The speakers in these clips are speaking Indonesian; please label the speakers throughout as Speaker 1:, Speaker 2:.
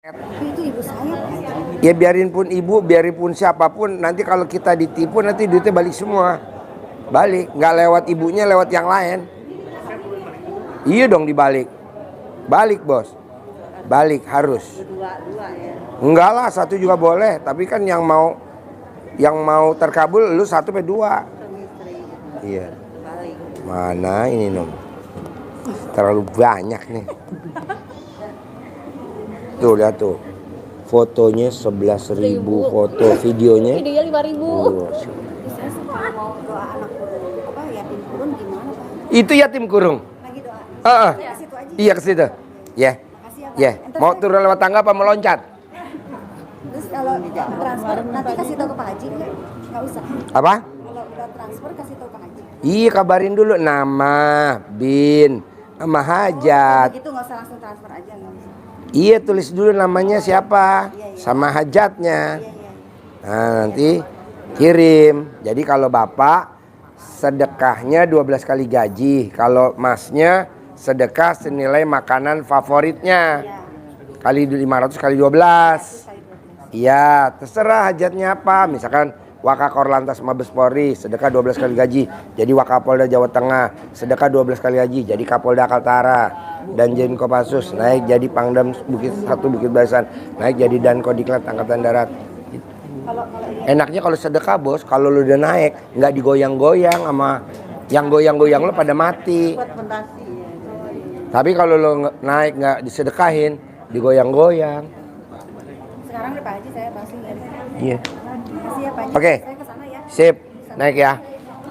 Speaker 1: Itu ibu saya, Pak.
Speaker 2: Ya biarin pun ibu, biarin pun siapapun, nanti kalau kita ditipu nanti duitnya balik semua. Balik, nggak lewat ibunya, lewat yang lain. Iya dong dibalik. Balik bos. Balik harus.
Speaker 1: Dua ya.
Speaker 2: Enggak lah, satu juga boleh. Tapi kan yang mau terkabul lu satu sampai dua. Iya.
Speaker 1: Balik.
Speaker 2: Mana ini nom? Terlalu banyak nih. Tuh lihat tuh. Fotonya 11.000 foto, videonya
Speaker 3: 5.000.
Speaker 1: Saya sekarang mau doa anak yatim kurun gimana, Pak?
Speaker 2: Itu yatim kurung.
Speaker 1: Lagi doa.
Speaker 2: Heeh.
Speaker 1: Ke situ aja.
Speaker 2: Iya ke situ. Ya.
Speaker 1: Makasih ya, Pak.
Speaker 2: Ya.
Speaker 1: Entar
Speaker 2: Mau
Speaker 1: saya-
Speaker 2: turun lewat tangga apa meloncat?
Speaker 1: Terus kalau transfer nanti kasih tahu ke Pak Haji enggak? Enggak usah.
Speaker 2: Apa?
Speaker 1: Kalau udah transfer kasih tahu Pak Haji.
Speaker 2: Iya kabarin dulu nama, bin, sama hajat.
Speaker 1: Begitu enggak usah langsung transfer aja, enggak usah.
Speaker 2: Iya tulis dulu namanya siapa,
Speaker 1: Iya.
Speaker 2: sama hajatnya.
Speaker 1: Iya.
Speaker 2: Nah nanti kirim. Jadi kalau bapak sedekahnya 12 kali gaji. Kalau masnya sedekah senilai makanan favoritnya.
Speaker 1: Iya.
Speaker 2: Kali 500 kali 12. Iya terserah hajatnya apa. Misalkan Wakakor Lantas Mabes Polri sedekah 12 kali gaji. Jadi Wakapolda Jawa Tengah sedekah 12 kali gaji. Jadi Kapolda Kaltara. Dan Jen Kopassus naik jadi Pangdam Bukit 1 Bukit Barisan, naik jadi Dankodiklat Angkatan Darat. Enaknya kalau sedekah bos, kalau lu udah naik nggak digoyang-goyang sama yang goyang-goyang lu pada mati.
Speaker 1: Buat fondasi ya.
Speaker 2: Tapi kalau lu naik nggak disedekahin, digoyang-goyang.
Speaker 1: Sekarang nih Pak Haji saya pasti ya.
Speaker 2: Iya.
Speaker 1: Makasih ya Pak Haji.
Speaker 2: Oke.
Speaker 1: Saya ke sana ya.
Speaker 2: Sip, naik ya.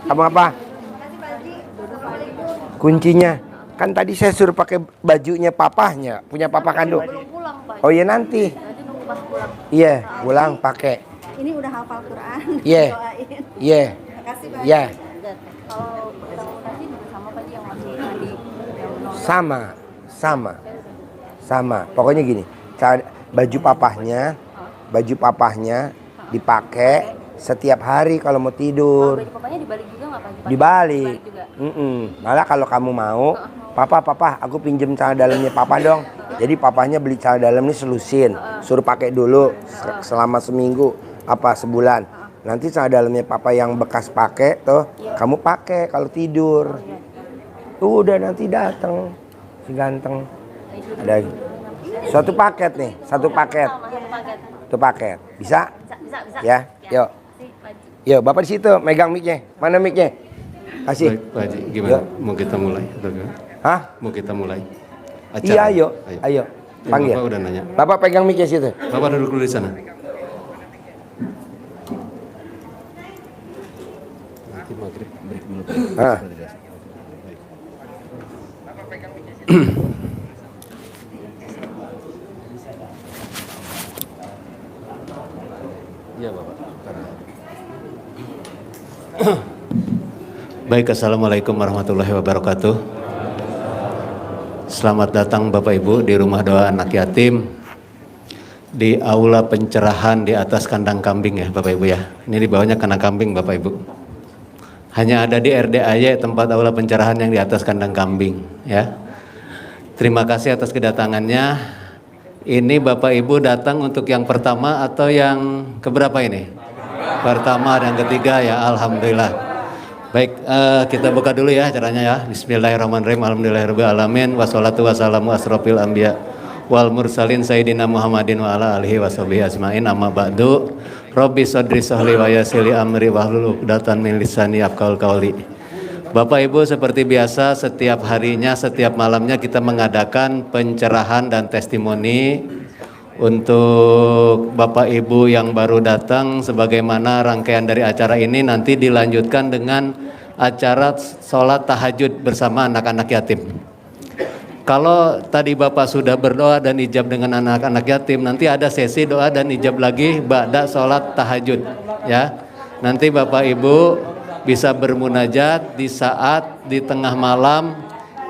Speaker 2: Kamu apa?
Speaker 1: Makasih Pak Haji.
Speaker 2: Kuncinya. Kan tadi saya suruh pakai bajunya papahnya, punya papa kandung.
Speaker 3: Belum pulang, Pak.
Speaker 2: Oh iya nanti.
Speaker 3: Nanti nunggu pas pulang.
Speaker 2: Iya, pulang pakai.
Speaker 1: Ini udah hafal Quran.
Speaker 2: Iya.
Speaker 1: Doain.
Speaker 2: Iya.
Speaker 1: Makasih Pak.
Speaker 2: Iya.
Speaker 3: Kalau kita mau nasi juga sama Pak yang masih tadi yang nol.
Speaker 2: Sama. Pokoknya gini, baju papahnya dipakai setiap hari kalau mau tidur.
Speaker 3: Baju papanya dibalik juga nggak Pak?
Speaker 2: Dibalik.
Speaker 3: juga.
Speaker 2: Malah kalau kamu mau, papa, aku pinjem celana dalamnya papa dong. Jadi papanya beli celana dalam ini selusin, suruh pakai dulu selama seminggu apa sebulan. Nanti celana dalamnya papa yang bekas pakai tuh, kamu pakai kalau tidur. Udah nanti datang si ganteng. Ada satu paket nih, satu paket. Satu paket. Bisa?
Speaker 3: Bisa.
Speaker 2: Ya, yuk. Yuk, bapak di situ megang mic-nya. Mana mic-nya? Kasih.
Speaker 4: Baik, Pak Haji, gimana?
Speaker 2: Yuk.
Speaker 4: Mau kita mulai atau gimana?
Speaker 2: Hah?
Speaker 4: Mau kita mulai?
Speaker 2: Iya, ayo.
Speaker 4: Ya,
Speaker 2: Panggil.
Speaker 4: Bapak udah nanya.
Speaker 2: Bapak pegang mic-nya situ.
Speaker 4: Bapak duduk dulu di sana. Nanti maghrib break dulu.
Speaker 2: Ah.
Speaker 4: Iya, Bapak. Baik, Assalamualaikum warahmatullahi wabarakatuh. Selamat datang Bapak Ibu di rumah doa anak yatim, di aula pencerahan di atas kandang kambing ya Bapak Ibu ya. Ini di bawahnya kandang kambing Bapak Ibu. Hanya ada di RDAY tempat aula pencerahan yang di atas kandang kambing ya. Terima kasih atas kedatangannya. Ini Bapak Ibu datang untuk yang pertama atau yang keberapa ini? Pertama dan ketiga ya, alhamdulillah. Baik, kita buka dulu ya acaranya ya. Bismillahirrahmanirrahim. Alhamdulillahirabbil alamin. Wassalatu wassalamu asrofil anbiya wal mursalin sayyidina Muhammadin wa ala alihi washabihi ajmain. Amma ba'du. Rabbi sadri sahli wa yassirli amri wahlul 'uqdatam min lisani yafqahul qawli. Bapak Ibu, seperti biasa setiap harinya, setiap malamnya kita mengadakan pencerahan dan testimoni untuk Bapak Ibu yang baru datang. Sebagaimana rangkaian dari acara ini nanti dilanjutkan dengan acara sholat tahajud bersama anak-anak yatim. Kalau tadi Bapak sudah berdoa dan ijab dengan anak-anak yatim, nanti ada sesi doa dan ijab lagi ba'da sholat tahajud ya. Nanti Bapak Ibu bisa bermunajat di saat di tengah malam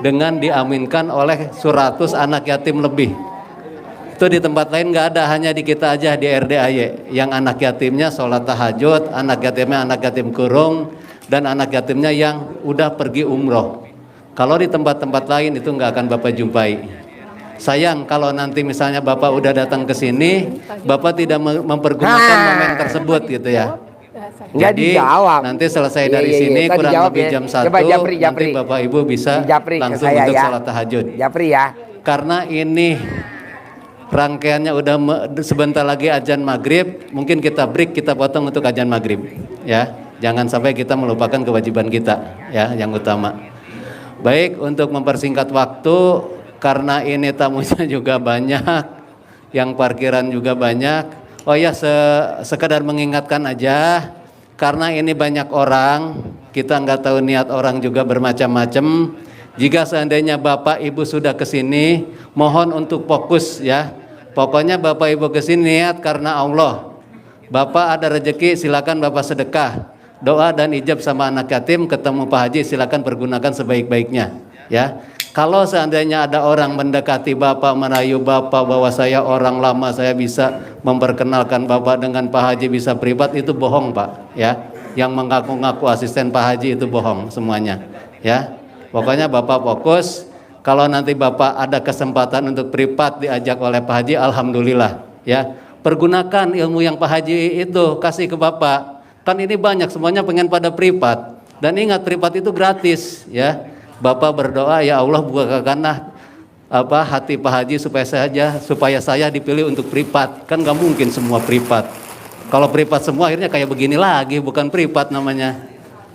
Speaker 4: dengan diaminkan oleh 100 anak yatim lebih. Itu di tempat lain nggak ada, hanya di kita aja di RDAY yang anak yatimnya sholat tahajud, anak yatimnya anak yatim kurung, dan anak yatimnya yang udah pergi umroh. Kalau di tempat-tempat lain itu nggak akan Bapak jumpai. Sayang kalau nanti misalnya Bapak udah datang ke sini, Bapak tidak mempergunakan momen tersebut gitu ya.
Speaker 2: Nggak
Speaker 4: Jadi
Speaker 2: dijawab.
Speaker 4: nanti selesai
Speaker 2: Iya,
Speaker 4: dari
Speaker 2: iya,
Speaker 4: sini
Speaker 2: iya. Tadi
Speaker 4: kurang
Speaker 2: jawab
Speaker 4: lebih
Speaker 2: ya.
Speaker 4: jam 1,
Speaker 2: Coba Japri.
Speaker 4: nanti Bapak Ibu bisa
Speaker 2: Japri ke
Speaker 4: langsung
Speaker 2: saya
Speaker 4: untuk
Speaker 2: ya.
Speaker 4: sholat tahajud.
Speaker 2: Japri ya.
Speaker 4: Karena ini rangkaiannya udah sebentar lagi azan maghrib, mungkin kita break, kita potong untuk azan maghrib ya. Jangan sampai kita melupakan kewajiban kita ya, yang utama. Baik, untuk mempersingkat waktu, karena ini tamunya juga banyak, yang parkiran juga banyak. Oh ya, sekedar mengingatkan aja, karena ini banyak orang, kita nggak tahu niat orang juga bermacam-macam. Jika seandainya Bapak Ibu sudah kesini, mohon untuk fokus ya. Pokoknya Bapak Ibu kesini niat karena Allah. Bapak ada rezeki, silakan Bapak sedekah. Doa dan ijab sama anak yatim, ketemu Pak Haji, silakan pergunakan sebaik-baiknya ya. Kalau seandainya ada orang mendekati Bapak, merayu Bapak bahwa saya orang lama, saya bisa memperkenalkan Bapak dengan Pak Haji, bisa privat, itu bohong Pak ya. Yang mengaku-ngaku asisten Pak Haji itu bohong semuanya ya. Pokoknya Bapak fokus. Kalau nanti Bapak ada kesempatan untuk privat diajak oleh Pak Haji, alhamdulillah ya. Pergunakan ilmu yang Pak Haji itu kasih ke Bapak. Kan ini banyak, semuanya pengen pada privat. Dan ingat, privat itu gratis ya. Bapak berdoa, ya Allah bukakanlah hati Pak Haji supaya saya dipilih untuk privat. Kan gak mungkin semua privat. Kalau privat semua akhirnya kayak begini lagi, bukan privat namanya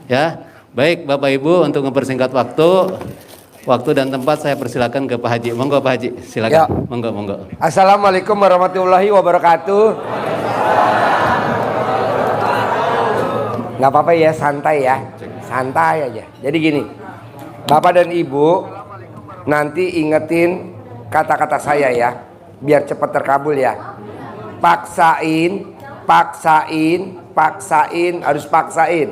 Speaker 4: ya. Baik Bapak Ibu, untuk mempersingkat waktu dan tempat, saya persilakan ke Pak Haji. Monggo Pak Haji, silakan.
Speaker 2: Ya.
Speaker 4: Monggo.
Speaker 2: Assalamualaikum warahmatullahi wabarakatuh. Nggak apa-apa ya, santai aja. Jadi gini, Bapak dan Ibu nanti ingetin kata-kata saya ya, biar cepat terkabul ya. Paksain, harus paksain.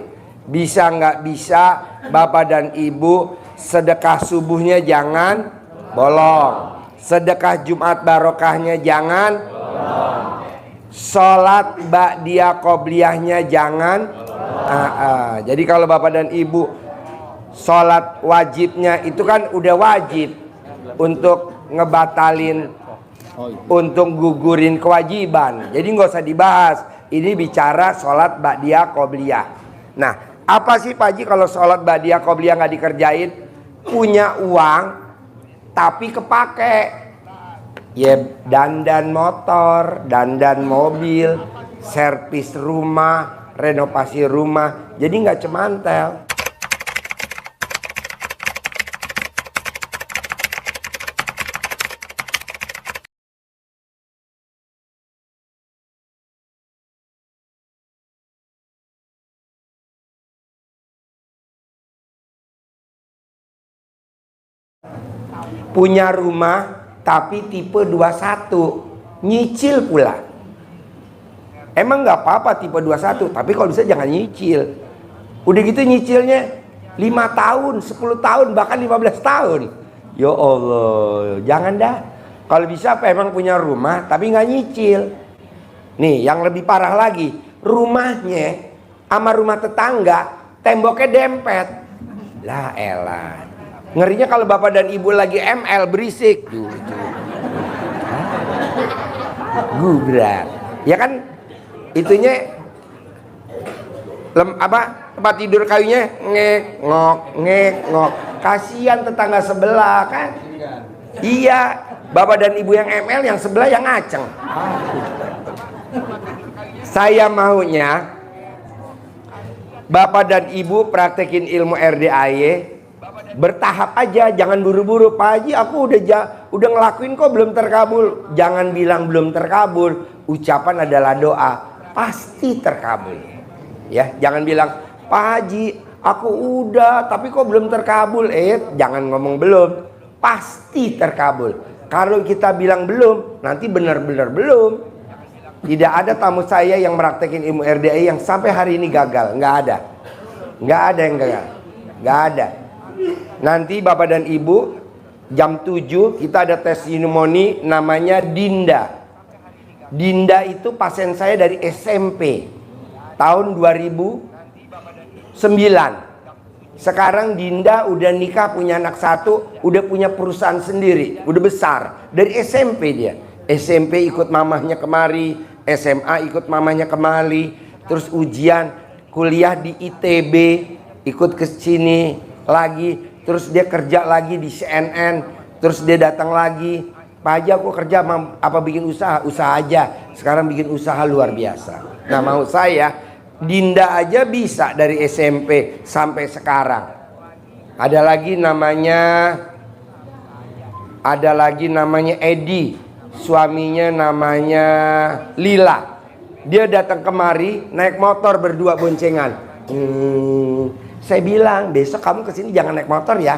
Speaker 2: Bisa nggak bisa, Bapak dan Ibu sedekah subuhnya jangan bolong, sedekah Jumat barokahnya jangan bolong, sholat ba'diyah qobliyahnya jangan. Jadi kalau Bapak dan Ibu sholat wajibnya itu kan udah wajib, untuk ngebatalin, untuk gugurin kewajiban. Jadi nggak usah dibahas. Ini bicara sholat ba'diyah qobliyah. Nah, apa sih Pak Haji kalau sholat ba'diyah qobliyah nggak dikerjain? Punya uang tapi kepake, ya dandan motor, dandan mobil, servis rumah, renovasi rumah, jadi nggak cemantel. Punya rumah tapi tipe 21, nyicil pula. Emang nggak apa-apa tipe 21, tapi kalau bisa jangan nyicil. Udah gitu nyicilnya 5 tahun, 10 tahun, bahkan 15 tahun. Ya Allah, jangan dah. Kalau bisa apa, emang punya rumah tapi nggak nyicil. Nih yang lebih parah lagi, rumahnya sama rumah tetangga temboknya dempet. Lah elah. Ngerinya kalau Bapak dan Ibu lagi ML berisik. Gubrak. Ya kan itunya tempat tidur kayunya ngek ngok. Kasihan tetangga sebelah kan. Iya, Bapak dan Ibu yang ML, yang sebelah yang ngaceng. Saya maunya Bapak dan Ibu praktekin ilmu RDAY bertahap aja, jangan buru-buru. Pak Haji, aku udah ngelakuin kok belum terkabul. Jangan bilang belum terkabul. Ucapan adalah doa, pasti terkabul. Ya, jangan bilang Pak Haji, aku udah tapi kok belum terkabul. Jangan ngomong belum, pasti terkabul. Kalau kita bilang belum, nanti benar-benar belum. Tidak ada tamu saya yang praktekin ilmu RDA yang sampai hari ini gagal. Nggak ada yang gagal. Nggak ada. Nanti Bapak dan Ibu jam 7 kita ada tes pneumonia, namanya Dinda. Dinda itu pasien saya dari SMP tahun 2009. Sekarang Dinda udah nikah, punya anak satu, udah punya perusahaan sendiri, udah besar. Dari SMP dia. SMP ikut mamahnya kemari, SMA ikut mamahnya kemari, terus ujian kuliah di ITB, ikut ke sini lagi, terus dia kerja lagi di CNN, terus dia datang lagi, Pak Haji aku kerja apa bikin usaha? Usaha aja. Sekarang bikin usaha luar biasa. Nah mau saya, Dinda aja bisa dari SMP sampai sekarang. Ada lagi namanya Edi, suaminya namanya Lila. Dia datang kemari naik motor berdua boncengan. Saya bilang besok kamu kesini jangan naik motor ya.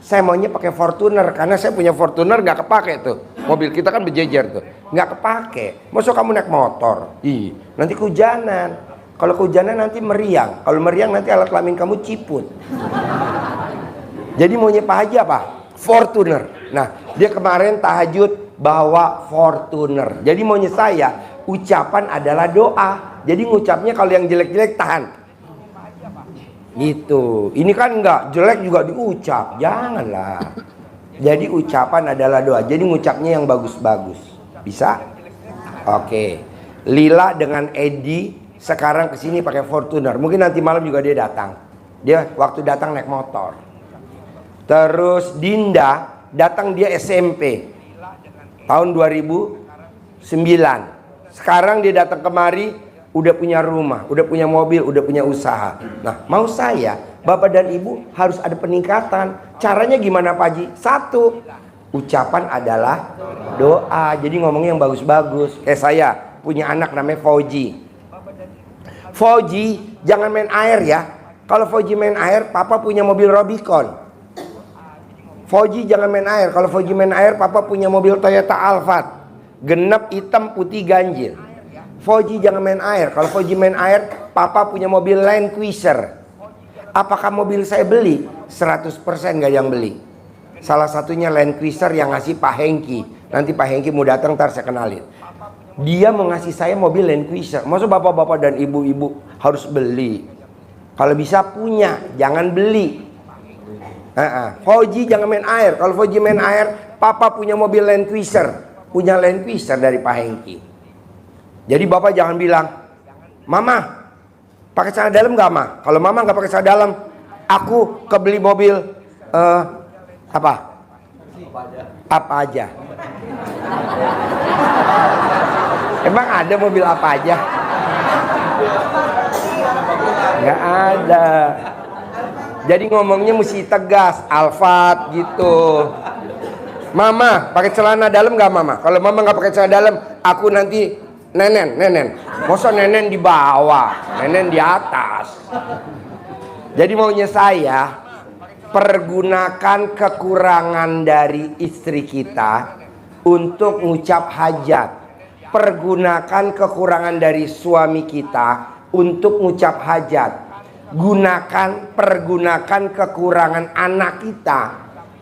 Speaker 2: Saya maunya pakai Fortuner karena saya punya Fortuner nggak kepake tuh. Mobil kita kan berjejer tuh, nggak kepake. Masuk kamu naik motor? Nanti kehujanan. Kalau kehujanan nanti meriang. Kalau meriang nanti alat kelamin kamu ciput. Jadi maunya Pak Haji apa? Fortuner. Nah, dia kemarin tahajud bawa Fortuner. Jadi maunya saya, ucapan adalah doa. Jadi ngucapnya kalau yang jelek-jelek tahan. Gitu. Ini kan enggak, jelek juga diucap. Janganlah. Jadi ucapan adalah doa. Jadi ngucapnya yang bagus-bagus. Bisa? Oke. Lila dengan Edi sekarang kesini pakai Fortuner. Mungkin nanti malam juga dia datang. Dia waktu datang naik motor. Terus Dinda datang dia SMP tahun 2009. Sekarang dia datang kemari udah punya rumah, udah punya mobil, udah punya usaha. Nah mau saya, Bapak dan Ibu harus ada peningkatan. Caranya gimana Pak Haji? Satu, ucapan adalah doa. Jadi ngomongnya yang bagus-bagus. Saya punya anak namanya Fauji. Fauji jangan main air ya. Kalau Fauji main air, papa punya mobil Robicon. Fauji jangan main air. Kalau Fauji main air, papa punya mobil Toyota Alphard. Genep, hitam, putih, ganjil. Fauji jangan main air. Kalau Fauji main air, papa punya mobil Land Cruiser. Apakah mobil saya beli? 100% gak yang beli. Salah satunya Land Cruiser yang ngasih Pak Hengki. Nanti Pak Hengki mau datang, ntar saya kenalin. Dia mau ngasih saya mobil Land Cruiser. Maksud bapak-bapak dan ibu-ibu harus beli. Kalau bisa punya, jangan beli. Fauji jangan main air. Kalau Fauji main air, papa punya mobil Land Cruiser. Punya Land Cruiser dari Pak Hengki. Jadi bapak jangan bilang, Mama, pakai celana dalam gak Ma? Kalau Mama gak pakai celana dalam, aku kebeli mobil apa aja. Emang ada mobil apa aja? Nggak ada. Jadi ngomongnya mesti tegas, Alphard gitu. Mama pakai celana dalam nggak Mama? Kalau Mama nggak pakai celana dalam, aku nanti nenen. Masa nenen di bawah, nenen di atas. Jadi maunya saya pergunakan kekurangan dari istri kita untuk ngucap hajat. Pergunakan kekurangan dari suami kita untuk ngucap hajat. Pergunakan kekurangan anak kita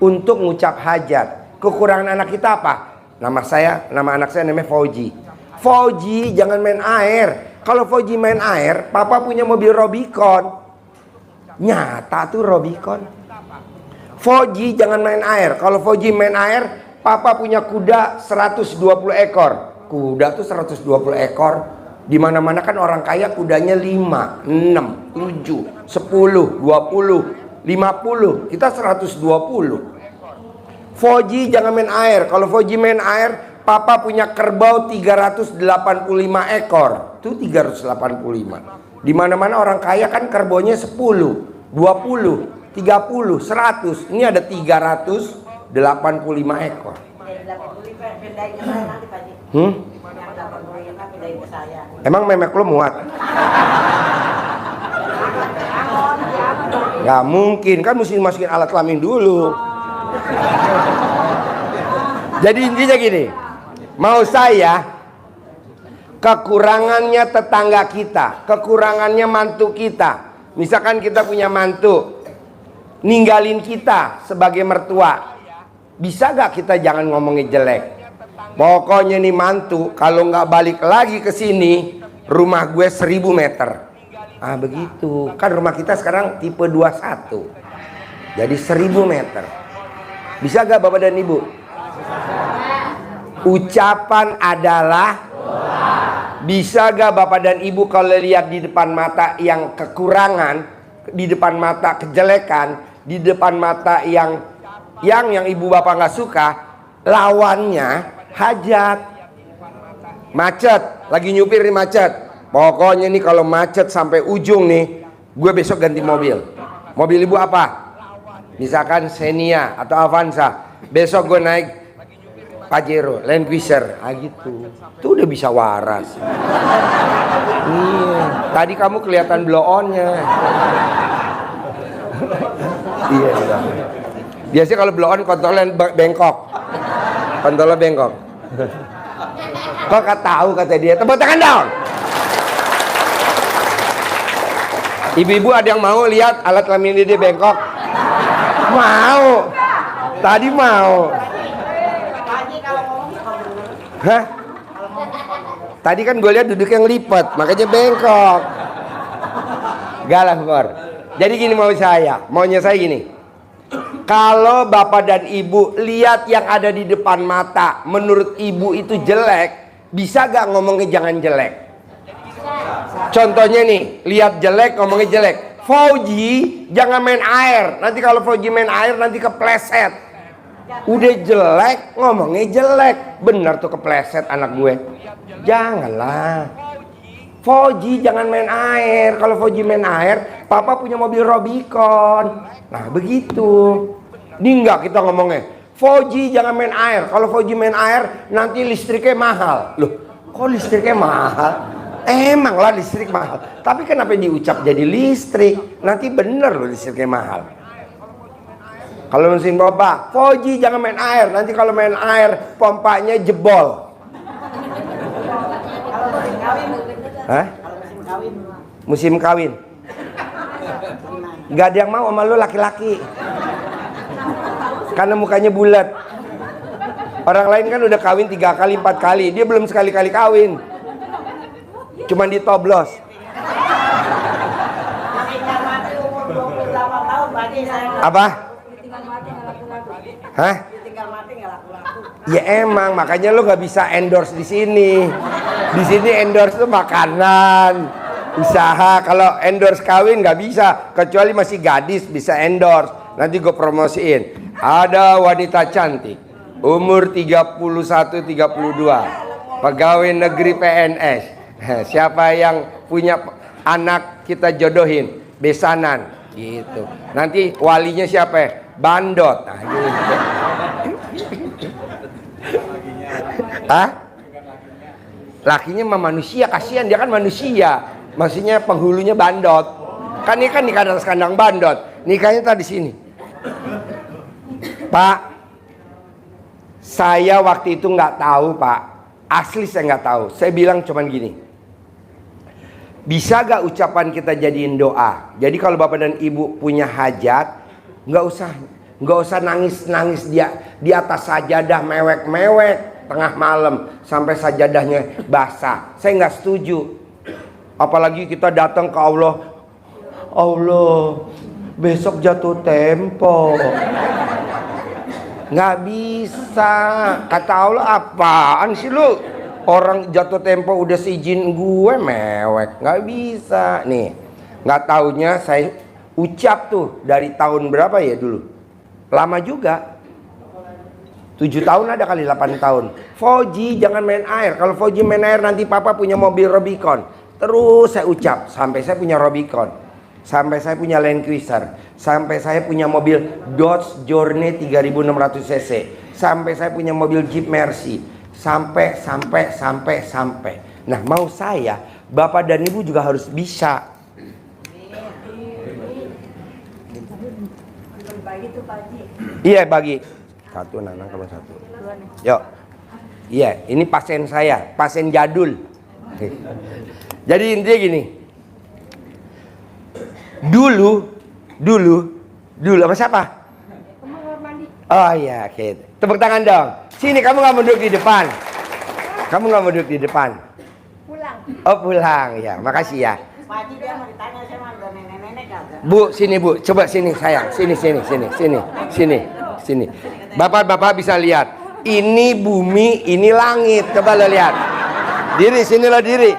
Speaker 2: untuk ngucap hajat. Kekurangan anak kita apa? Nama anak saya namanya Fauji. Fauji jangan main air. Kalau Fauji main air, papa punya mobil Robicon. Nyata tuh Robicon. Fauji jangan main air. Kalau Fauji main air, papa punya kuda 120 ekor. Kuda tuh 120 ekor. Di mana-mana kan orang kaya kudanya 5, 6, 7, 10, 20, 50. Kita 120. Fauji jangan main air. Kalau Fauji main air, papa punya kerbau 385 ekor. Itu 385. Di mana-mana orang kaya kan kerbaunya 10, 20, 30, 100. Ini ada 385 ekor. Emang memek lo muat? Gak mungkin, kan mesti masukin alat kelamin dulu. Jadi intinya gini, mau saya kekurangannya tetangga kita, kekurangannya mantu kita. Misalkan kita punya mantu ninggalin kita sebagai mertua, bisa gak kita jangan ngomongin jelek? Pokoknya nih mantu kalau nggak balik lagi ke sini, rumah gue 1000 meter. Ah begitu. Kan rumah kita sekarang tipe 21. Jadi 1000 meter. Bisa gak Bapak dan Ibu? Ucapan adalah bisa gak Bapak dan Ibu kalau lihat di depan mata yang kekurangan, di depan mata kejelekan, di depan mata yang Ibu Bapak gak suka, lawannya hajat. Macet, lagi nyupir nih macet. Pokoknya nih kalau macet sampai ujung nih, gue besok ganti mobil. Mobil Ibu apa? Misalkan Xenia atau Avanza. Besok gue naik Pajero, Land Cruiser, gitu. Itu udah bisa waras. Iya. Tadi kamu kelihatan blow on-nya. Iya. Biasanya kalau blow on kontrolnya bengkok. Kontrolnya bengkok. Kok gak tahu kata dia? Tepuk tangan dong. Ibu-ibu ada yang mau lihat alat kelamin dia bengkok? Mau. Tadi mau. Hah? Tadi kan gue lihat duduk yang lipat, makanya bengkok. Galah Kor. Jadi gini maunya saya gini. Kalau Bapak dan Ibu lihat yang ada di depan mata, menurut Ibu itu jelek, bisa gak ngomongnya jangan jelek? Contohnya nih, lihat jelek ngomongnya jelek. Fauji jangan main air. Nanti kalau Fauji main air nanti kepleset. Udah jelek ngomongnya jelek. Bener tuh kepleset anak gue. Janganlah. Fauji jangan main air. Kalau Fauji main air, Papa punya mobil Robicon. Nah begitu. Ini enggak kita ngomongnya. Fauji jangan main air. Kalau Fauji main air nanti listriknya mahal. Loh, kok listriknya mahal? Emang lah listrik mahal. Tapi kenapa diucap jadi listrik? Nanti bener loh listriknya mahal. Kalau mesin pompa, Fauji jangan main air. Nanti kalau main air pompanya jebol. Hah? Musim kawin. Gak ada yang mau sama lu laki-laki. Karena mukanya bulat. Orang lain kan udah kawin 3 kali 4 kali. Dia belum sekali-kali kawin. Cuman ditoblos. Apa? Hah? Ya emang makanya lo nggak bisa endorse di sini. Di sini endorse tuh makanan, usaha. Kalau endorse kawin nggak bisa, kecuali masih gadis bisa endorse. Nanti gue promosiin. Ada wanita cantik, umur 31-32, pegawai negeri PNS. Siapa yang punya anak kita jodohin, besanan gitu. Nanti walinya siapa? Bandot. Nah, gitu. Hah? Lakinya mah manusia, kasihan dia kan manusia. Maksudnya penghulunya bandot. Kan ini kan nikah atas kandang bandot. Nikahnya tadi sini. Pak, saya waktu itu nggak tahu Pak. Asli saya nggak tahu. Saya bilang cuman gini. Bisa gak ucapan kita jadiin doa? Jadi kalau Bapak dan Ibu punya hajat, nggak usah nangis dia di atas sajadah mewek tengah malam sampai sajadahnya basah. Saya nggak setuju. Apalagi kita datang ke Allah, besok jatuh tempo. Nggak bisa. Kata Allah, apaan sih lu? Orang jatuh tempo udah seizin gue mewek. Nggak bisa. Nih, nggak taunya saya ucap tuh dari tahun berapa ya dulu. Lama juga. 7 tahun ada kali, 8 tahun. Fauji jangan main air. Kalau Fauji main air nanti Papa punya mobil Robicon. Terus saya ucap sampai saya punya Robicon. Sampai saya punya Land Cruiser. Sampai saya punya mobil Dodge Journey 3600 cc. Sampai saya punya mobil Jeep Mercy. Sampai. Nah, mau saya, Bapak dan Ibu juga harus bisa. Iya, bagi. 1, Nanang kamu 1. Yuk. Iya, ini pasien saya, pasien jadul. Jadi intinya gini. Dulu sama siapa? Oh iya, oke. Tepuk tangan dong. Sini, kamu nggak mau duduk di depan. Pulang. Oh pulang, ya. Makasih ya.
Speaker 5: Pak Haji dia mau ditanya sama udah nenek-nenek kagak?
Speaker 2: Bu, sini Bu, coba sini sayang, sini. Bapak-bapak bisa lihat, ini bumi, ini langit, coba lo lihat. Diri, sini lo diri,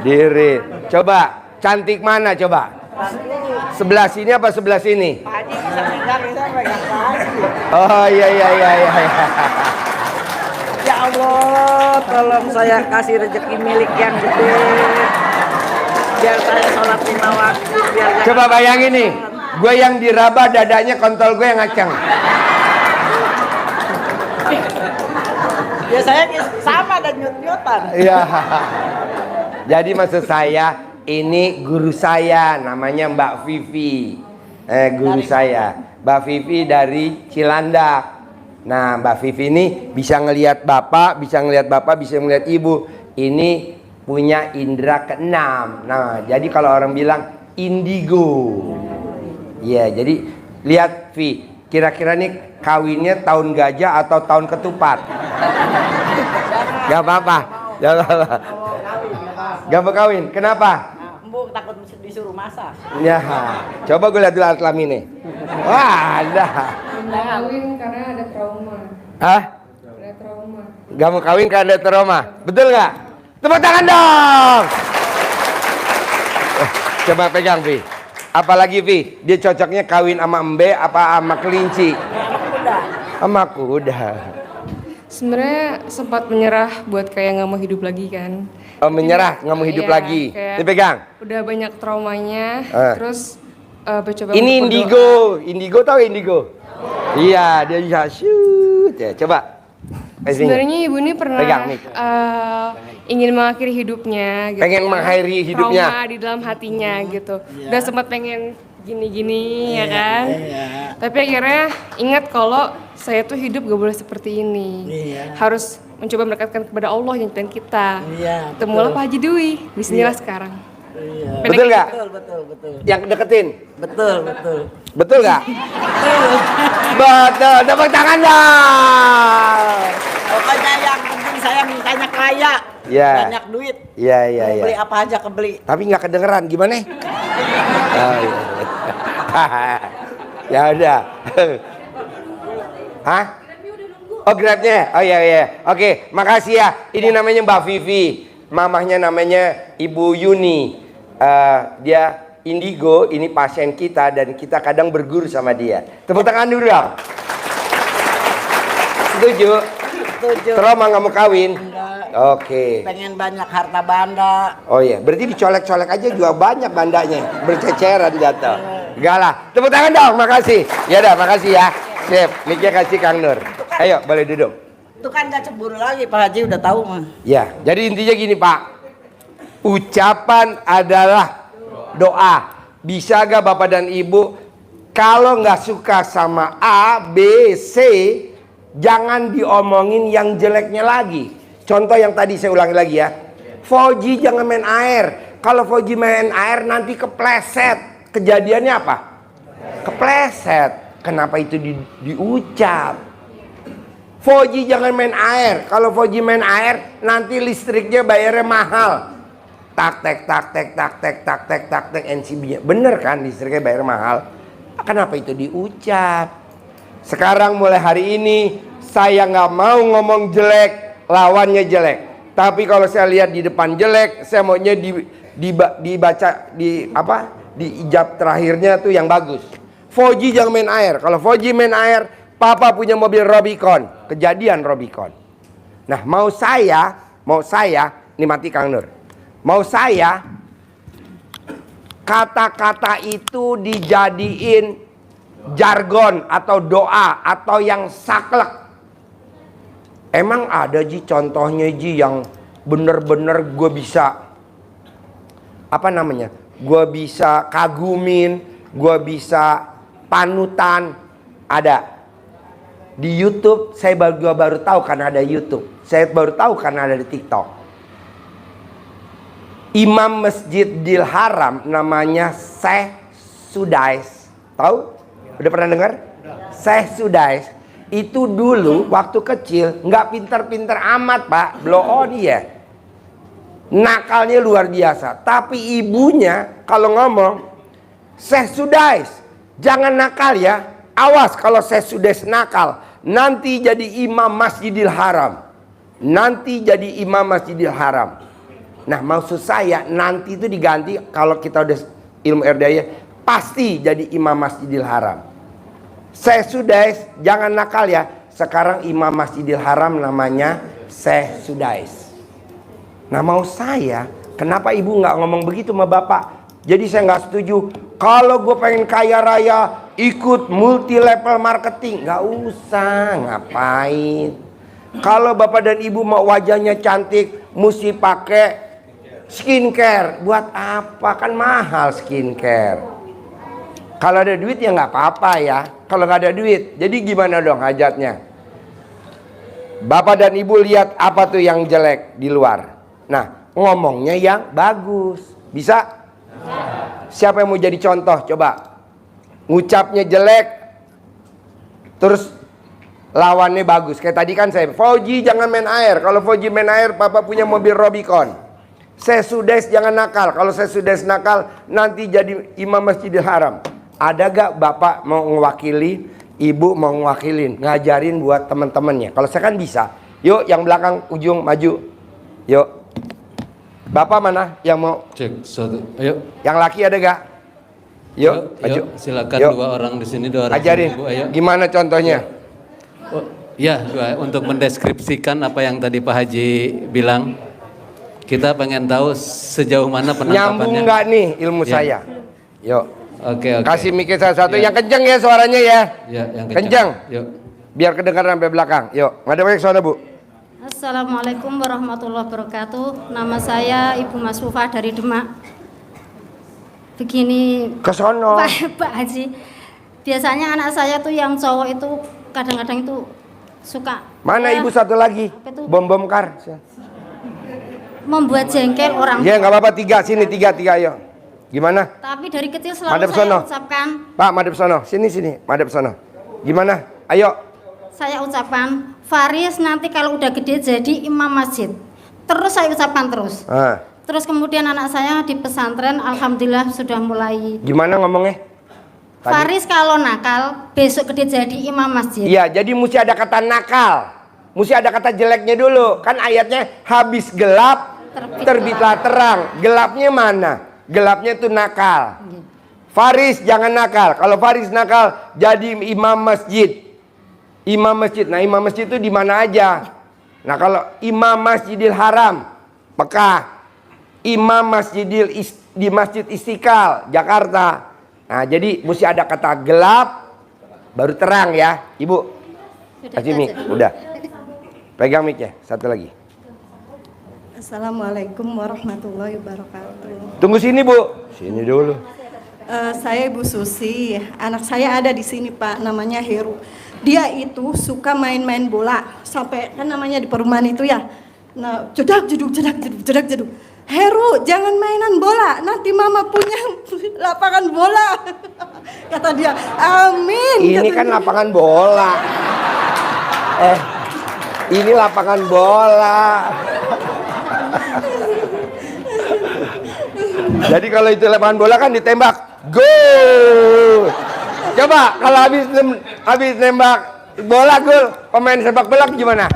Speaker 2: diri. Coba, cantik mana coba? Sebelah sini apa sebelah sini?
Speaker 5: Pak Haji bisa tinggal bisa pegang Pak Haji.
Speaker 2: Oh iya.
Speaker 5: Ya Allah, tolong saya kasih rezeki milik yang gede. Biar saya sholat 5 waktu. Biar
Speaker 2: Coba bayangin nih, gue yang diraba dadanya kontol gue yang ngaceng.
Speaker 5: ya saya sama dan nyut-nyutan.
Speaker 2: Iya. Jadi maksud saya, ini guru saya namanya Mbak Vivi. Guru saya, Mbak Vivi dari Cilandak. Nah, Mbak Vivi ini bisa ngelihat bapak, bisa ngelihat ibu. Ini punya indera keenam. Nah, jadi kalau orang bilang indigo. Iya, jadi lihat Vi, kira-kira nih kawinnya tahun gajah atau tahun ketupat? Gak apa-apa. Gak mau kawin. Kenapa?
Speaker 5: Embu takut disuruh masak.
Speaker 2: Ya, coba gue lihat dulu alat kelaminnya. Wah, ada.
Speaker 6: Nggak kawin karena ada trauma.
Speaker 2: Hah?
Speaker 6: Ada trauma.
Speaker 2: Gak mau kawin karena ada trauma. Betul nggak? Tepuk tangan dong. Coba pegang Vi. Apalagi Vi, dia cocoknya kawin sama embe apa sama kelinci? Sama kuda.
Speaker 6: Sebenarnya sempat menyerah buat kayak nggak mau hidup lagi kan.
Speaker 2: Oh, menyerah, nggak mau hidup
Speaker 6: Iya,
Speaker 2: lagi.
Speaker 6: kayak
Speaker 2: Dipegang.
Speaker 6: Udah banyak traumanya. Terus coba
Speaker 2: Ini
Speaker 6: untuk
Speaker 2: indigo. Indigo tahu indigo? Iya, dia bisa shoot. Ya, coba.
Speaker 6: Sebenarnya ibu ini pernah
Speaker 2: Pegang nih.
Speaker 6: ingin mengakhiri hidupnya. Gitu,
Speaker 2: Pengen mengakhiri hidupnya.
Speaker 6: Trauma di dalam hatinya gitu. Udah sempat pengen gini-gini ya kan. Tapi akhirnya ingat kalau saya tuh hidup gak boleh seperti ini. Harus mencoba mendekatkan kepada Allah yang menciptakan kita. Temulah Pak Haji Dwi. Bismillah sekarang.
Speaker 2: Betul nggak?
Speaker 5: Betul.
Speaker 2: Yang deketin?
Speaker 5: Betul.
Speaker 2: Betul nggak? Betul. Tepuk tangan dong.
Speaker 5: Pokoknya yang penting saya mintanya kaya.
Speaker 2: Iya.
Speaker 5: Banyak duit.
Speaker 2: Iya.
Speaker 5: Mau beli apa aja kebeli.
Speaker 2: Tapi nggak kedengeran, gimana? Oh, iya. Ya udah. Hah? Oh, Grabnya? Oh iya. Oke, makasih ya. Ini namanya Mbak Vivi. Mamahnya namanya Ibu Yuni. Dia indigo, ini pasien kita dan kita kadang berguru sama dia. Tepuk tangan dulu dong. Setuju?
Speaker 5: Setuju.
Speaker 2: Trauma nggak mau kawin?
Speaker 5: Enggak.
Speaker 2: Oke.
Speaker 5: Pengen banyak harta banda.
Speaker 2: Oh iya, berarti dicolek-colek aja juga banyak bandanya, berceceran jatuh. Enggak lah. Tepuk tangan dong, makasih. Ya udah, makasih ya. Sip, mic-nya kasih Kang Nur. Ayo, boleh duduk.
Speaker 5: Itu kan gak cemburu lagi Pak Haji udah tahu mah.
Speaker 2: Ya, jadi intinya gini Pak. Ucapan adalah doa. Bisa gak Bapak dan Ibu, kalau nggak suka sama A, B, C, jangan diomongin yang jeleknya lagi. Contoh yang tadi saya ulangi lagi ya. Fauji jangan main air. Kalau Fauji main air nanti kepleset. Kejadiannya apa? Kepleset. Kenapa itu diucap? Fauji jangan main air. Kalau Fauji main air nanti listriknya bayarnya mahal. Tak tek NCB-nya. Bener kan listriknya bayar mahal? Kenapa itu diucap? Sekarang mulai hari ini saya nggak mau ngomong jelek, lawannya jelek. Tapi kalau saya lihat di depan jelek, saya maunya dibaca di ijab terakhirnya tuh yang bagus. Fauji jangan main air. Kalau Fauji main air, Papa punya mobil Robicon. Kejadian Robicon. Nah, mau saya, ini mati Kang Nur. Mau saya kata-kata itu dijadiin jargon atau doa atau yang saklek. Emang ada Ji contohnya Ji yang bener-bener gue bisa gue bisa kagumin, gue bisa panutan. Ada di YouTube. Saya baru tahu karena ada YouTube. Saya baru tahu karena ada di TikTok. Imam Masjidil Haram namanya Syekh Sudais. Tahu? Udah pernah dengar? Syekh Sudais itu dulu waktu kecil nggak pinter-pinter amat Pak. Blow on dia. nakalnya luar biasa. Tapi ibunya kalau ngomong, Syekh Sudais, jangan nakal ya. Awas kalau Syekh Sudais nakal, nanti jadi imam Masjidil Haram. Nanti jadi imam Masjidil Haram. Nah, maksud saya nanti itu diganti kalau kita udah ilmu RDI, pasti jadi imam Masjidil Haram. Syekh Sudais jangan nakal ya. Sekarang imam Masjidil Haram namanya Syekh Sudais. Nah, mau saya, kenapa ibu nggak ngomong begitu sama bapak? Jadi saya nggak setuju. Kalau gue pengen kaya raya, ikut multi level marketing, nggak usah, ngapain? Kalau bapak dan ibu mau wajahnya cantik, mesti pakai skincare. Buat apa? Kan mahal skincare. Kalau ada duit ya nggak apa-apa ya. Kalau nggak ada duit, jadi gimana dong hajatnya? Bapak dan ibu lihat apa tuh yang jelek di luar. Nah, ngomongnya yang bagus. Bisa? Siapa yang mau jadi contoh? Coba. Ngucapnya jelek, terus lawannya bagus. Kayak tadi kan saya, Fauji jangan main air. Kalau Fauji main air, papa punya mobil Robicon. Syekh Sudais jangan nakal. Kalau Syekh Sudais nakal, nanti jadi imam Masjidil Haram. Ada gak bapak mau mewakili, ibu mau mewakilin, ngajarin buat teman-temannya? Kalau saya kan bisa. Yuk, yang belakang ujung maju. Yuk. Bapak mana yang mau?
Speaker 4: Cek satu. Ayo.
Speaker 2: Yang laki ada gak? Yuk, maju.
Speaker 4: Silakan
Speaker 2: Yuk.
Speaker 4: 2 orang di sini, 2 orang.
Speaker 2: Ajarin.
Speaker 4: Sini, Bu, ayo.
Speaker 2: Gimana contohnya?
Speaker 4: Oh, ya, untuk mendeskripsikan apa yang tadi Pak Haji bilang. Kita pengen tahu sejauh mana penangkapannya.
Speaker 2: Nyambung nggak nih ilmu
Speaker 4: Ya.
Speaker 2: saya? Yuk.
Speaker 4: Oke.
Speaker 2: Kasih mikir satu-satu.
Speaker 4: Ya.
Speaker 2: Yang kenceng ya suaranya ya.
Speaker 4: Ya, yang
Speaker 2: Kenceng.
Speaker 4: Yuk.
Speaker 2: Biar kedengaran sampai belakang. Yuk. Ngadep ke sana, Bu.
Speaker 7: Assalamualaikum warahmatullahi wabarakatuh. Nama saya Ibu Masrufah dari Demak. Begini,
Speaker 2: Ke sono.
Speaker 7: Pak Haji. Biasanya anak saya tuh yang cowok itu kadang-kadang itu suka.
Speaker 2: Mana
Speaker 7: ya,
Speaker 2: ibu satu lagi?
Speaker 7: apa itu?
Speaker 2: Bom kar.
Speaker 7: Membuat jengkel orang.
Speaker 2: Ya nggak apa-apa, 3 sini 3 ayo. Gimana?
Speaker 7: Tapi dari kecil selalu
Speaker 2: Madep
Speaker 7: saya
Speaker 2: sono.
Speaker 7: ucapkan.
Speaker 2: Pak, madep sono. Sini, madep sono. Gimana? Ayo.
Speaker 7: Saya ucapkan, Faris nanti kalau udah gede jadi imam masjid. Terus saya ucapkan terus.
Speaker 2: Ah.
Speaker 7: Terus kemudian anak saya di pesantren, alhamdulillah sudah mulai.
Speaker 2: Gimana ngomongnya? Tadi.
Speaker 7: Faris kalau nakal, besok gede jadi imam masjid.
Speaker 2: Iya, jadi mesti ada kata nakal. Mesti ada kata jeleknya dulu. Kan ayatnya habis gelap, terbitlah terang. Gelapnya mana? Gelapnya itu nakal. Faris jangan nakal. Kalau Faris nakal, jadi imam masjid. Imam masjid. Nah, imam masjid itu di mana aja? Nah, kalau imam Masjidil Haram, Mekah. Imam di Masjid Istiqlal, Jakarta. Nah, jadi mesti ada kata gelap, baru terang ya, Ibu. Kasih mic, udah. Pegang mic-nya, satu lagi.
Speaker 1: Assalamualaikum warahmatullahi wabarakatuh.
Speaker 2: Tunggu sini, Bu. Sini dulu.
Speaker 1: Saya Ibu Susi. Anak saya ada di sini, Pak. Namanya Heru. Dia itu suka main-main bola. Sampai kan namanya di perumahan itu ya. Nah, jedak jeduk. Heru, jangan mainan bola. Nanti mama punya lapangan bola. Kata dia, amin.
Speaker 2: Ini kan lapangan bola. Ini lapangan bola. Jadi kalau itu lapangan bola kan ditembak, gol. Coba kalau habis nembak bola gol, pemain sepak bola gimana?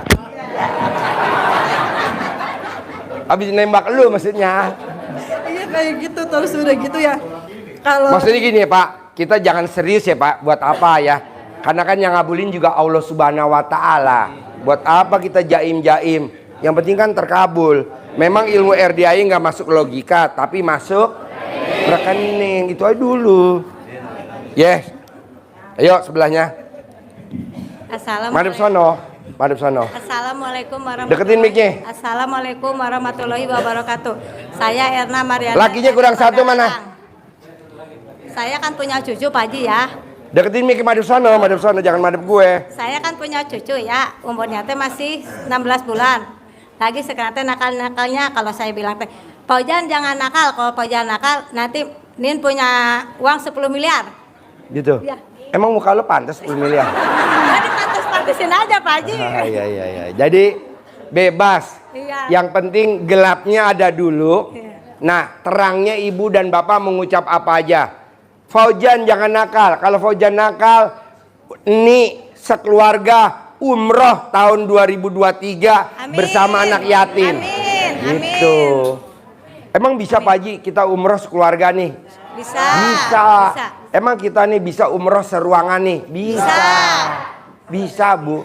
Speaker 2: Habis nembak lu maksudnya.
Speaker 1: Iya kayak gitu terus udah gitu ya. Kalau
Speaker 2: Maksudnya gini ya Pak, kita jangan serius ya Pak. Buat apa ya? Karena kan yang ngabulin juga Allah Subhanahu Wa Taala. Buat apa kita jaim-jaim? Yang penting kan terkabul. Memang ilmu RDI nggak masuk logika, tapi masuk rekening. Itu aja dulu. Yes. Ayo sebelahnya. Madep sono.
Speaker 3: Assalamualaikum warahmatullahi
Speaker 2: Deketin mic-nya.
Speaker 3: Assalamualaikum warahmatullahi wabarakatuh. Saya Erna Mariana.
Speaker 2: Lakinya kurang satu mana?
Speaker 3: Saya kan punya cucu Pak Haji ya.
Speaker 2: Deketin mic madep sono, jangan madep gue.
Speaker 3: Saya kan punya cucu ya. Umurnya teh masih 16 bulan. Lagi sekarang teh nakal-nakalnya kalau saya bilang teh, Paujan jangan nakal. Kalau Paujan nakal nanti Nin punya uang 10 miliar.
Speaker 2: Gitu.
Speaker 3: Ya.
Speaker 2: Emang muka lo pantas 10 miliar?
Speaker 3: Jadi pantas-pantasin aja Pak Haji.
Speaker 2: Iya. Jadi bebas.
Speaker 3: Iya.
Speaker 2: Yang penting gelapnya ada dulu. Nah, terangnya ibu dan bapak mengucap apa aja. Fauzan jangan nakal. Kalau Fauzan nakal, ini sekeluarga umroh tahun 2023
Speaker 3: Amin.
Speaker 2: bersama anak yatim.
Speaker 3: Amin.
Speaker 2: Gitu. Emang bisa Pak Haji kita umroh sekeluarga nih?
Speaker 3: Bisa.
Speaker 2: Bisa. Emang kita nih bisa umroh seruangan nih? Bisa. Bisa Bu.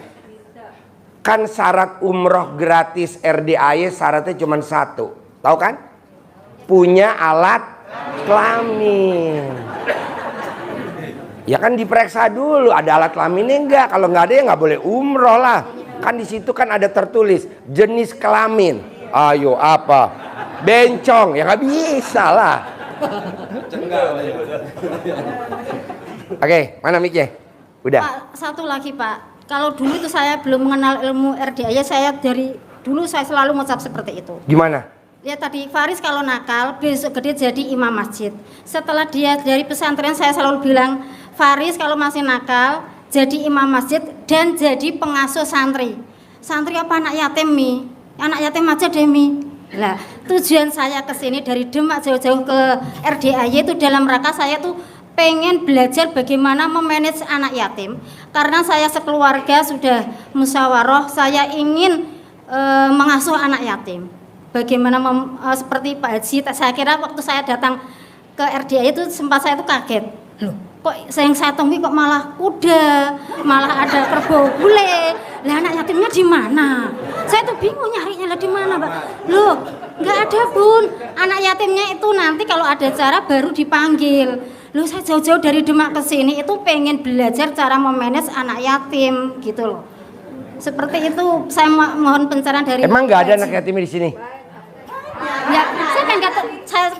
Speaker 2: Kan syarat umroh gratis RDAY syaratnya cuma satu. Tahu kan? Punya alat kelamin. Ya kan diperiksa dulu ada alat kelaminnya enggak. Kalau nggak ada ya nggak boleh umroh lah. Kan di situ kan ada tertulis jenis kelamin. Ayo apa? Bencong ya nggak bisa lah. Oke, mana mic-nya? Udah.
Speaker 7: Pak, satu lagi Pak, kalau dulu itu saya belum mengenal ilmu RDAY, saya dari dulu saya selalu mengucap seperti itu.
Speaker 2: Gimana?
Speaker 7: Ya tadi Faris kalau nakal besok gede jadi imam masjid. Setelah dia dari pesantren saya selalu bilang Faris kalau masih nakal jadi imam masjid dan jadi pengasuh santri. Santri apa anak yatim Mi? Anak yatim aja deh Mi. Lah tujuan saya ke sini dari Demak jauh-jauh ke RDAY itu dalam rangka saya tuh pengen belajar bagaimana memanage anak yatim. Karena saya sekeluarga sudah musyawarah saya ingin mengasuh anak yatim. Bagaimana seperti Pak Haji, saya kira waktu saya datang ke RDA itu sempat saya itu kaget. Loh, kok yang saya temui kok malah kuda, malah ada kerbau bule. Lah anak yatimnya di mana? Saya tuh bingung nyarinya lah di mana, Mbak. Loh, nggak ada Bun. Anak yatimnya itu nanti kalau ada acara baru dipanggil. Loh, saya jauh-jauh dari Demak ke sini itu pengen belajar cara memanage anak yatim gitu loh. Seperti itu saya mohon pencerahan dari.
Speaker 2: Emang nggak ada anak yatim di sini?
Speaker 7: Ya, saya kan kata,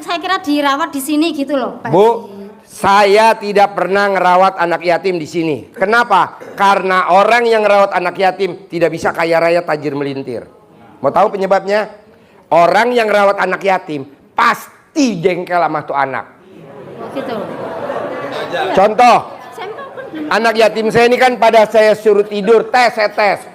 Speaker 7: saya kira dirawat di sini gitu loh, Pak.
Speaker 2: Bu, saya tidak pernah ngerawat anak yatim di sini. Kenapa? Karena orang yang ngerawat anak yatim tidak bisa kaya raya tajir melintir. Mau tahu penyebabnya? Orang yang ngerawat anak yatim pasti jengkel sama tuh anak.
Speaker 7: Gitu.
Speaker 2: Contoh, anak yatim saya ini kan pada saya suruh tidur, saya tes.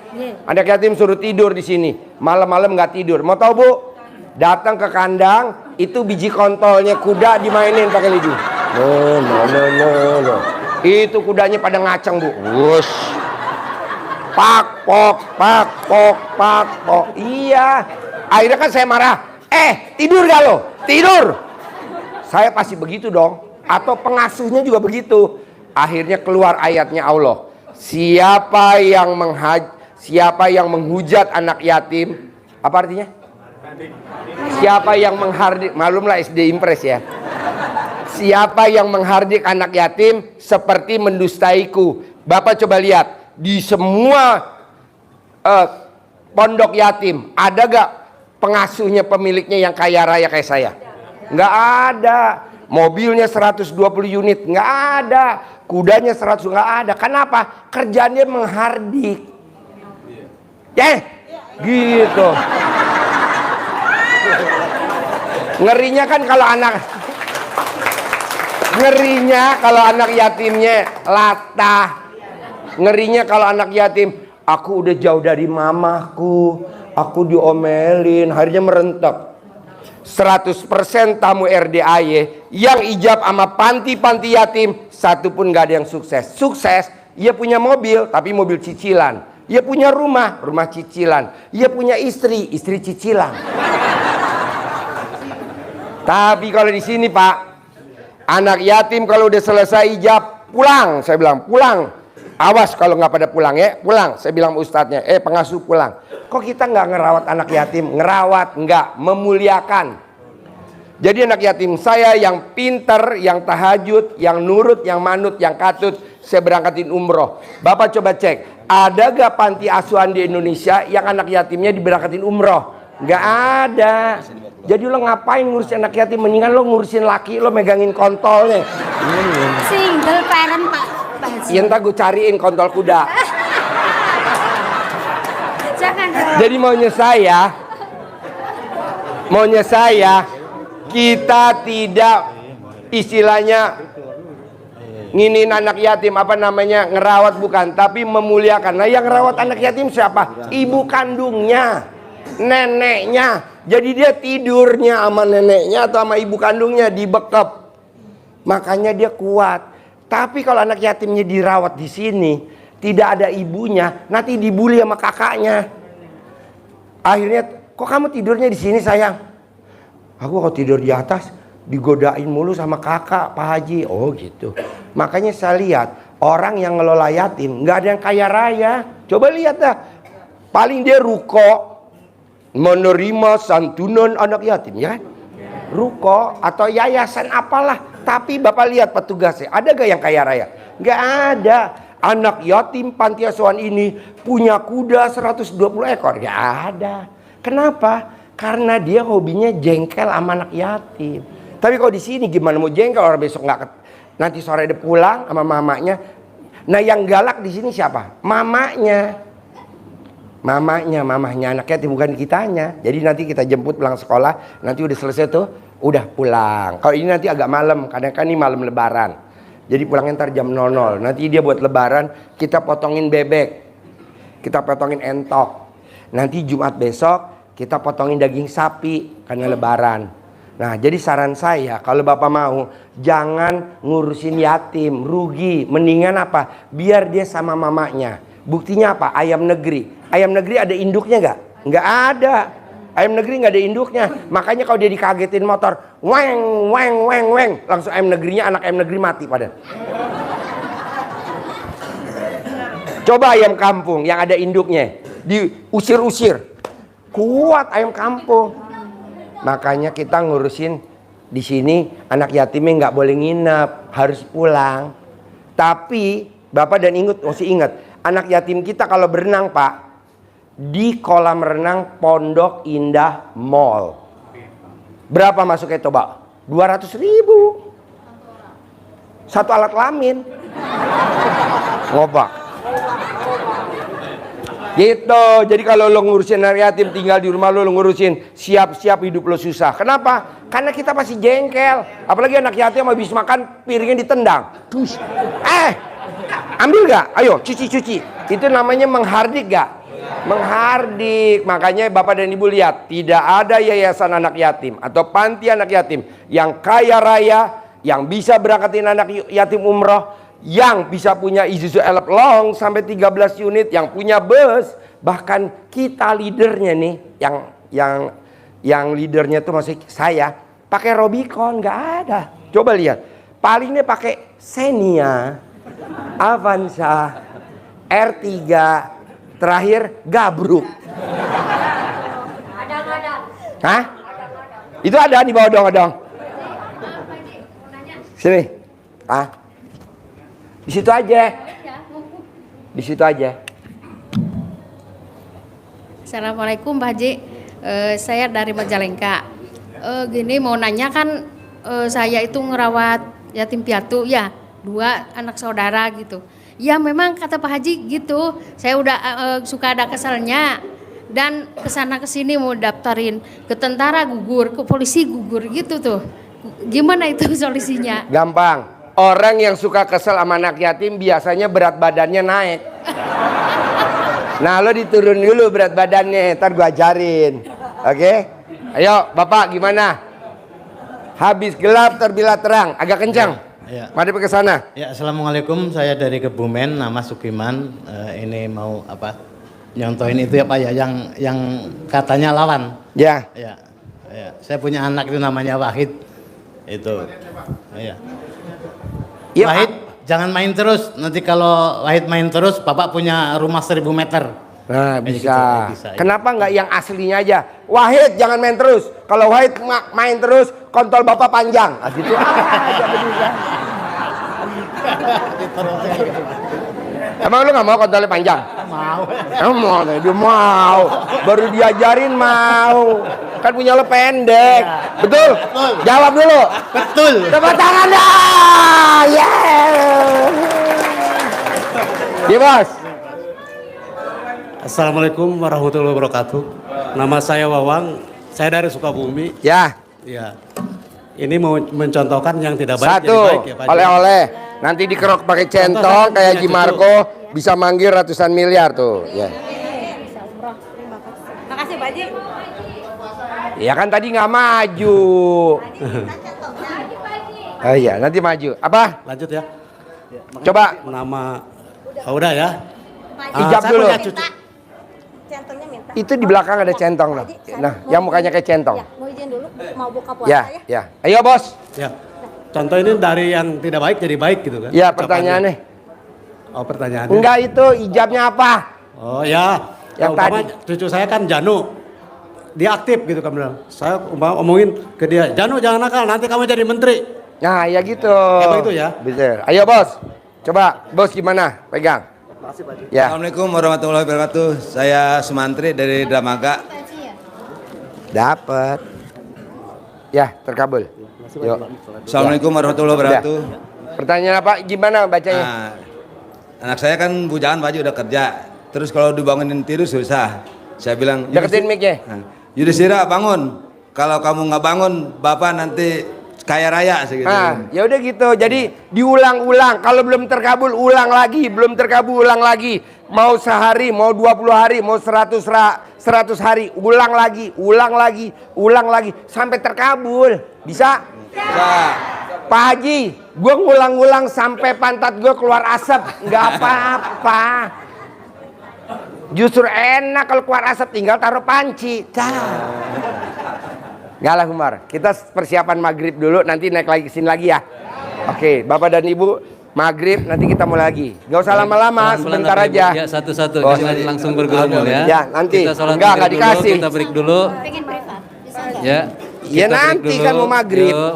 Speaker 2: Anak yatim suruh tidur di sini, malam-malam nggak tidur. Mau tahu Bu? Datang ke kandang, itu biji kontolnya kuda dimainin pakai lidi. No. Itu kudanya pada ngaceng Bu. Wush. Pak pok. Iya. Akhirnya kan saya marah. Tidur gak lo? Tidur. Saya pasti begitu dong. Atau pengasuhnya juga begitu. Akhirnya keluar ayatnya Allah. Siapa yang menghujat anak yatim? Apa artinya? Siapa yang menghardik, malumlah SD Impres ya. Siapa yang menghardik anak yatim seperti mendustaiku. Bapak coba lihat di semua pondok yatim ada gak pengasuhnya pemiliknya yang kaya raya kayak saya? Nggak ada. Mobilnya 120 unit nggak ada. Kudanya 100 nggak ada. Kenapa? Kerjanya menghardik. Gitu. Ngerinya kan kalau anak yatimnya latah. Ngerinya kalau anak yatim, aku udah jauh dari mamaku, aku diomelin, akhirnya merentek. 100% tamu RDAY yang ijab sama panti-panti yatim, satu pun gak ada yang sukses. Sukses, ia punya mobil, tapi mobil cicilan. Ia punya rumah cicilan. Ia punya istri cicilan. Tapi kalau di sini Pak, anak yatim kalau udah selesai ijab, pulang. Saya bilang, pulang. Awas kalau nggak pada pulang ya, pulang. Saya bilang ustadznya, pengasuh pulang. Kok kita nggak ngerawat anak yatim? Ngerawat, nggak, memuliakan. Jadi anak yatim saya yang pinter, yang tahajud, yang nurut, yang manut, yang katut, saya berangkatin umroh. Bapak coba cek, ada gak panti asuhan di Indonesia yang anak yatimnya diberangkatin umroh? Nggak ada. Jadi lo ngapain ngurusin anak yatim? Mendingan lo ngurusin laki lo, megangin kontolnya.
Speaker 7: Single parent Pak Haji.
Speaker 2: Ya ntar gue cariin kontol kuda.
Speaker 7: Jangan.
Speaker 2: Jadi maunya saya kita tidak istilahnya nginin anak yatim, apa namanya, ngerawat bukan, tapi memuliakan. Nah yang ngerawat anak yatim siapa? Ibu kandungnya. Neneknya. Jadi dia tidurnya sama neneknya atau sama ibu kandungnya dibekep. Makanya dia kuat. Tapi kalau anak yatimnya dirawat di sini, tidak ada ibunya, nanti dibully sama kakaknya. Akhirnya, kok kamu tidurnya di sini sayang? Aku kalau tidur di atas digodain mulu sama kakak, Pak Haji. Oh gitu. Makanya saya lihat orang yang ngelola yatim nggak ada yang kaya raya. Coba lihat dah. Paling dia ruko menerima santunan anak yatim, ya kan? Ruko atau yayasan apalah. Tapi Bapak lihat petugasnya, ada gak yang kaya raya? Gak ada. Anak yatim panti asuhan ini punya kuda 120 ekor. Gak ada. Kenapa? Karena dia hobinya jengkel sama anak yatim. Tapi kalau di sini gimana mau jengkel, orang besok nanti sore dia pulang sama mamanya. Nah yang galak di sini siapa? Mamanya anak yatim, bukan kitanya. Jadi nanti kita jemput pulang sekolah, nanti udah selesai tuh, udah pulang. Kalau ini nanti agak malam, kadang kan ini malam lebaran. Jadi pulangnya ntar jam 00. Nanti dia buat lebaran, kita potongin bebek, kita potongin entok. Nanti Jumat besok kita potongin daging sapi karena lebaran. Nah, jadi saran saya kalau Bapak mau, jangan ngurusin yatim, rugi. Mendingan apa? Biar dia sama mamanya. Buktinya apa? Ayam negeri. Ayam negeri ada induknya nggak? Nggak ada. Ayam negeri nggak ada induknya. Makanya kalau dia dikagetin motor, weng, weng, weng, weng, langsung ayam negerinya, anak ayam negeri mati pada. Coba ayam kampung yang ada induknya, diusir-usir, kuat ayam kampung. Makanya kita ngurusin di sini anak yatimnya nggak boleh nginep, harus pulang. Tapi Bapak dan mesti ingat, anak yatim kita kalau berenang Pak, di kolam renang Pondok Indah Mall. Berapa masuknya coba? 200.000. Satu alat kelamin. Ngobak. Gitu. Jadi kalau lo ngurusin anak yatim, tinggal di rumah lo ngurusin, siap-siap hidup lo susah. Kenapa? Karena kita pasti jengkel. Apalagi anak yatim habis makan piringnya ditendang. Terus, ambil gak? Ayo cuci-cuci. Itu namanya menghardik gak? Menghardik. Makanya Bapak dan Ibu lihat, tidak ada yayasan anak yatim atau panti anak yatim yang kaya raya, yang bisa berangkatin anak yatim umroh, yang bisa punya Isuzu Elf Long sampai 13 unit, yang punya bus. Bahkan kita leadernya nih, yang leadernya tuh masih saya, pakai Robicon, nggak ada. Coba lihat, palingnya pakai Xenia, Avanza, R3, terakhir Gabruk. Hah? Itu ada di bawah dong. Sini. Di situ aja. Di situ aja.
Speaker 8: Assalamualaikum Pak Haji. Saya dari Majalengka. Gini mau nanya kan, saya itu ngerawat yatim piatu ya, 2 anak saudara gitu. Ya memang kata Pak Haji gitu, saya udah suka ada keselnya, dan kesana kesini mau daftarin ke tentara gugur, ke polisi gugur gitu tuh. Gimana itu solusinya?
Speaker 2: Gampang. Orang yang suka kesel sama anak yatim biasanya berat badannya naik. Nah lo diturun dulu berat badannya, ntar gua ajarin. Oke? Ayo Bapak gimana? Habis gelap terbilah terang, agak kencang.
Speaker 9: Ya.
Speaker 2: Mari ke sana.
Speaker 9: Ya, assalamualaikum. Saya dari Kebumen, nama Sukiman. Ini mau apa? Nyontohin itu ya Pak ya, yang katanya lawan.
Speaker 2: Ya.
Speaker 9: Ya. Saya punya anak itu namanya Wahid. Itu. Ya.
Speaker 2: Ya,
Speaker 9: Wahid, jangan main terus. Nanti kalau Wahid main terus, Bapak punya rumah 1000 meter.
Speaker 2: Nah bisa.
Speaker 9: Bisa.
Speaker 2: Kenapa nggak yang aslinya aja? Wahid jangan main terus. Kalau Wahid main terus, kontol Bapak panjang. Gitu aja bisa. Emang lu nggak mau kontolnya panjang?
Speaker 9: Mau.
Speaker 2: Emang dia mau. Baru diajarin mau. Kan punya lo pendek. Betul?
Speaker 9: Betul.
Speaker 2: Jawab dulu.
Speaker 9: Betul.
Speaker 2: Tepuk tangan dah. Yeah. Iya bos.
Speaker 10: Assalamualaikum warahmatullahi wabarakatuh. Nama saya Wawang. Saya dari Sukabumi.
Speaker 2: Ya.
Speaker 10: Ya. Ini mau mencontohkan yang tidak baik
Speaker 2: Satu,
Speaker 10: jadi baik ya Pak.
Speaker 2: oleh-oleh. Nanti dikerok pakai centong kayak Gimarko, bisa manggil ratusan miliar tuh. Ya.
Speaker 3: Makasih Pak Haji.
Speaker 2: Ya kan tadi nggak maju. Oh iya, nanti maju. Apa?
Speaker 10: Lanjut ya.
Speaker 2: Coba
Speaker 10: Nama, oh, udah ya.
Speaker 2: Ijab
Speaker 10: Saya
Speaker 2: dulu.
Speaker 10: punya cucu.
Speaker 3: Centongnya minta.
Speaker 2: Itu di belakang ada centong loh. Nah, yang mukanya kayak centong.
Speaker 3: Ya, mau izin dulu, mau buka puasa
Speaker 2: Ya,
Speaker 3: ya.
Speaker 2: ya. Ayo bos.
Speaker 10: Ya. Contoh ini dari yang tidak baik jadi baik gitu kan?
Speaker 2: Ya
Speaker 10: Ucapannya.
Speaker 2: pertanyaannya.
Speaker 10: Oh pertanyaannya.
Speaker 2: Enggak itu ijabnya apa?
Speaker 10: Oh ya.
Speaker 2: Yang
Speaker 10: Umpama
Speaker 2: tadi.
Speaker 10: cucu saya kan Janu. Dia aktif gitu kan bilang. Saya omongin ke dia, Janu jangan nakal, nanti kamu jadi menteri.
Speaker 2: Nah, ya gitu.
Speaker 10: Kayak begitu ya.
Speaker 2: Betul. Ayo bos. Coba bos gimana? Pegang. Ya.
Speaker 11: Assalamualaikum warahmatullahi wabarakatuh. Saya Sumantri dari Dramaga.
Speaker 2: Dapat. Ya, terkabul. Yuk.
Speaker 11: Assalamualaikum warahmatullahi wabarakatuh.
Speaker 2: Pertanyaan apa? Gimana bacanya?
Speaker 11: Nah, anak saya kan bujaan baju udah kerja. Terus kalau dibangunin tidur susah. Saya bilang,
Speaker 2: Deketin mic-nya.
Speaker 11: Yudhistira bangun. Kalau kamu nggak bangun, bapak nanti kaya raya segitu.
Speaker 2: Nah, ya udah gitu. Jadi diulang-ulang. Kalau belum terkabul, ulang lagi. Belum terkabul, ulang lagi. Mau sehari, mau 20 hari, mau 100 hari, ulang lagi, ulang lagi sampai terkabul. Bisa?
Speaker 11: Bisa.
Speaker 2: Pak Haji, gue ngulang-ngulang sampai pantat gue keluar asap, nggak apa-apa. Justru enak kalau keluar asap, tinggal taruh panci. Nggak lah Umar, kita persiapan maghrib dulu, nanti naik lagi kesini lagi ya. Oke, Bapak dan Ibu, maghrib nanti kita mulai lagi. Nggak usah lama-lama, sebentar
Speaker 4: Pelan-pelan,
Speaker 2: aja.
Speaker 4: Bapak Ibu. Ya satu-satu,
Speaker 2: Oh,
Speaker 4: jangan langsung bergerombol ya.
Speaker 2: Ya, nanti.
Speaker 4: Kita sholat
Speaker 2: Enggak
Speaker 4: maghrib
Speaker 2: dikasih.
Speaker 4: dulu, kita break dulu.
Speaker 7: Pengen privat, bisa nggak?
Speaker 4: Ya.
Speaker 2: Ya,
Speaker 4: kita break
Speaker 2: nanti
Speaker 4: dulu.
Speaker 2: kan mau maghrib.
Speaker 4: Yuk,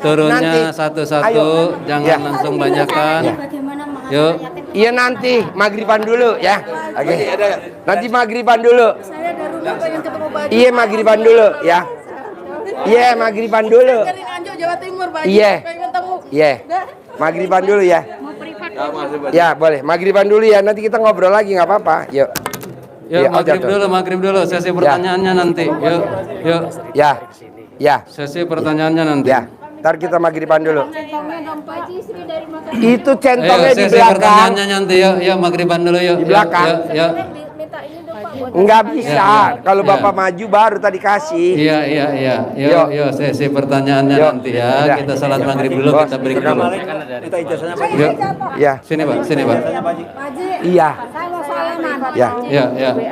Speaker 4: turunnya
Speaker 2: Nanti.
Speaker 4: satu-satu,
Speaker 2: Ayo.
Speaker 4: jangan
Speaker 2: Ya.
Speaker 4: langsung banyakan.
Speaker 7: Bagaimana mengasuh
Speaker 4: Yuk.
Speaker 7: yatim?
Speaker 2: Iya nanti maghriban dulu ya. Oke. Nanti maghriban dulu.
Speaker 1: Saya dari rumah pengen ketemu Pak Haji.
Speaker 2: Iya maghriban dulu ya. Iya maghriban dulu.
Speaker 1: Dari Nganjuk, Jawa Timur, Pak Haji.
Speaker 2: Iya.
Speaker 1: Pengen ketemu.
Speaker 2: Iya. Maghriban dulu ya. Ya boleh. Maghriban dulu ya. Nanti kita ngobrol lagi nggak apa-apa. Yuk.
Speaker 4: Yuk,
Speaker 2: Iya,
Speaker 4: maghrib dulu, sesi pertanyaannya nanti. Yuk, yuk.
Speaker 2: Ya. Ya.
Speaker 4: Sesi pertanyaannya nanti.
Speaker 2: Ya. Ntar kita maghriban dulu.
Speaker 7: Centongnya dong Pak Haji, Sri dari Makassar.
Speaker 2: Itu
Speaker 4: Ayo,
Speaker 2: centongnya di
Speaker 4: sesi
Speaker 2: belakang.
Speaker 4: pertanyaannya nanti. Yuk, maghriban dulu yuk.
Speaker 2: Di belakang.
Speaker 4: Yuk, yuk.
Speaker 7: Minta ini dong Pak.
Speaker 2: Nggak bisa.
Speaker 4: Ya.
Speaker 2: Kalau
Speaker 4: Ya.
Speaker 2: Bapak maju baru tadi kasih.
Speaker 4: Iya.
Speaker 2: Yuk.
Speaker 4: Yuk, sesi pertanyaannya
Speaker 2: Yuk.
Speaker 4: nanti ya.
Speaker 2: Udah.
Speaker 4: Kita salat maghrib dulu,
Speaker 2: Bos,
Speaker 4: kita break dulu. Yuk.
Speaker 2: Ya.
Speaker 4: Sini, Pak. Sini, Pak.
Speaker 2: Iya.
Speaker 7: Saya mau salaman.
Speaker 2: Ya.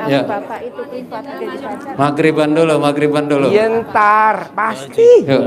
Speaker 4: Ya.
Speaker 7: Bapak itu privat.
Speaker 4: Maghriban dulu.
Speaker 2: Iya ntar pasti.
Speaker 4: Yuk.